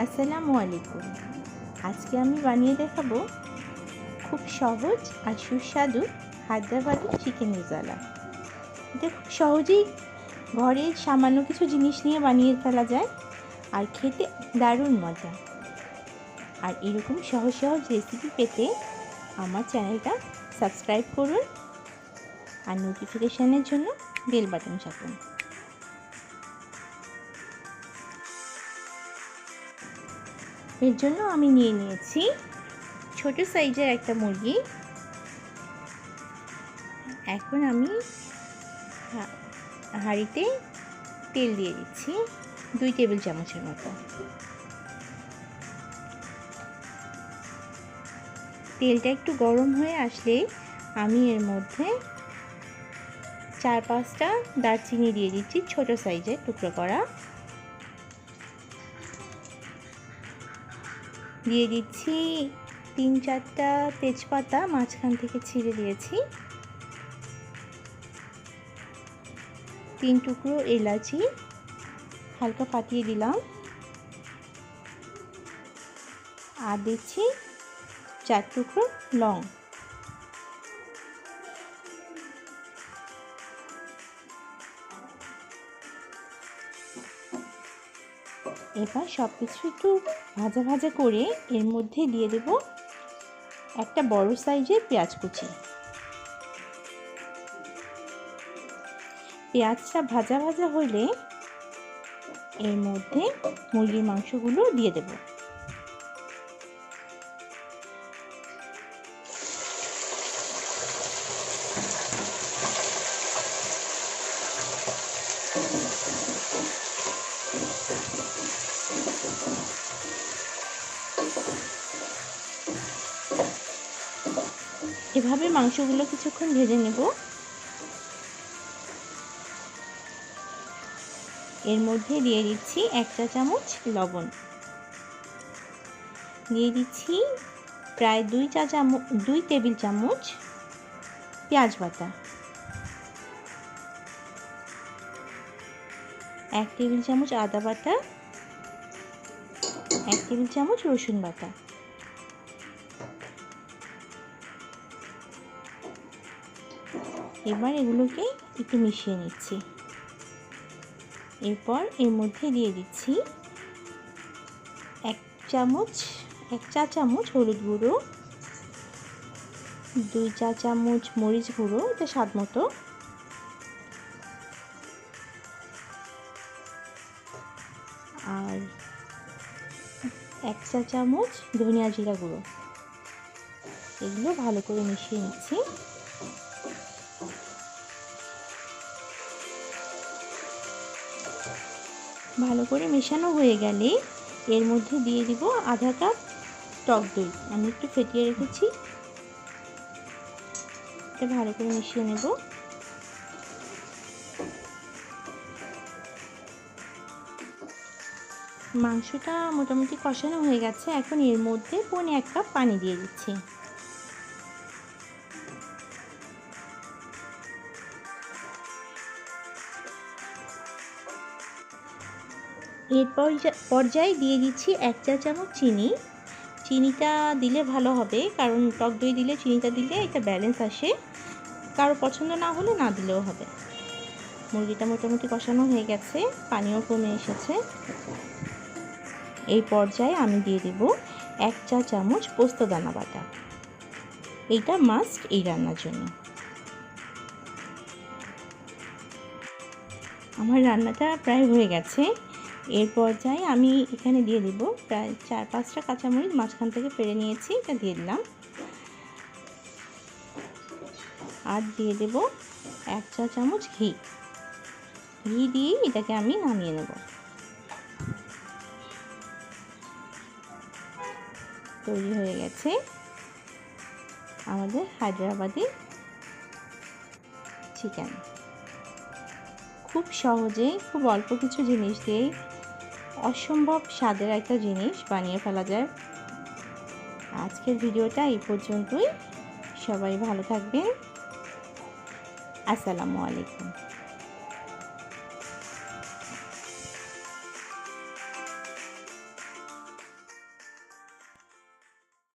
আসসালামু আলাইকুম। আজকে আমি বানিয়ে দেখাবো খুব সহজ আর সুস্বাদু হায়দ্রাবাদি চিকেন রেজালা। এটা খুব সহজেই ঘরের সামান্য কিছু জিনিস নিয়ে বানিয়ে ফেলা যায় আর খেতে দারুণ মজা। আর এরকম সহজ সহজ রেসিপি পেতে আমার চ্যানেলটা সাবস্ক্রাইব করুন আর নোটিফিকেশানের জন্য বেল বাটন চাপুন। এর জন্য আমি নিয়ে নিয়েছি ছোট সাইজের একটা মুরগি। এখন আমি হাঁড়িতে তেল দিয়ে দিচ্ছি 2 টেবিল চামচের মতো। তেলটা একটু গরম হয়ে আসলে আমি এর মধ্যে 4-5টা দারচিনি দিয়ে দিচ্ছি, ছোট সাইজের টুকরো করা। দিয়ে দিচ্ছি 3-4টা তেজপাতা মাঝখান থেকে ছিঁড়ে দিয়েছি। 3 টুকরো এলাচি হালকা ফাটিয়ে দিলাম। আর দিচ্ছি 4 টুকরো লং। এবার সব কিছু একটু ভাজা ভাজা করে এর মধ্যে দিয়ে দেব একটা বড় সাইজের পেঁয়াজ কুচি। পেঁয়াজটা ভাজা ভাজা হলে এর মধ্যে মুরগির মাংসগুলো দিয়ে দেব। এভাবে মাংসগুলো কিছুক্ষণ ভেজে নেব। এর মধ্যে দিয়ে দিচ্ছি 1 চা চামচ লবণ, দিয়ে দিচ্ছি প্রায় 2 টেবিল চামচ পেঁয়াজ বাটা, 1 টেবিল চামচ আদা বাটা, 1 টেবিল চামচ রসুন বাটা। এবার এগুলোকে একটু মিশিয়ে নিচ্ছি। এরপর এর মধ্যে দিয়ে দিচ্ছি 1 চা চামচ হলুদ গুঁড়ো, 2 চা চামচ মরিচ গুঁড়ো, এটা স্বাদ মতো, আর 1 চা চামচ ধনিয়া জিরা গুঁড়ো। এগুলো ভালো করে মিশিয়ে নিচ্ছি। ভালো করে মেশানো হয়ে গেলে এর মধ্যে দিয়ে দিব আধা কাপ টক দই। আমি একটু ফেটিয়ে রেখেছি, এটা ভালো করে মিশিয়ে নেব। মাংসটা মোটামুটি কষানো হয়ে গেছে। এখন এর মধ্যে 1 কাপ পানি দিয়ে দিচ্ছি। এর পর্যায়ে দিয়ে দিচ্ছি 1 চা চামচ চিনি। চিনিটা দিলে ভালো হবে, কারণ টক দই দিলে চিনিটা দিলে এটা ব্যালেন্স আসে। কারো পছন্দ না হলে না দিলেও হবে। মুরগিটা মোটামুটি কষানো হয়ে গেছে, পানিও কমে এসেছে। এই পর্যায়ে আমি দিয়ে দেব 1 চা চামচ পোস্তদানা বাটা। এইটা মাস্ট এই রান্নার জন্য। আমার রান্নাটা প্রায় হয়ে গেছে। এর পর্যায়ে আমি এখানে দিয়ে দেব প্রায় 4-5টা কাঁচামরিচ মাঝখান থেকে পেড়ে নিয়েছি, এটা দিয়ে দিলাম। আর দিয়ে দেব 1 চা চামচ ঘি দিয়ে এটাকে আমি নামিয়ে নেব। তৈরি হয়ে গেছে আমাদের হায়দ্রাবাদি চিকেন। খুব সহজেই, খুব অল্প কিছু জিনিস দিয়েই অসম্ভব স্বাদের একটা জিনিস বানিয়ে ফেলা যায়। আজকের ভিডিওটা এই পর্যন্তই। সবাই ভালো থাকবেন। আসসালামু আলাইকুম।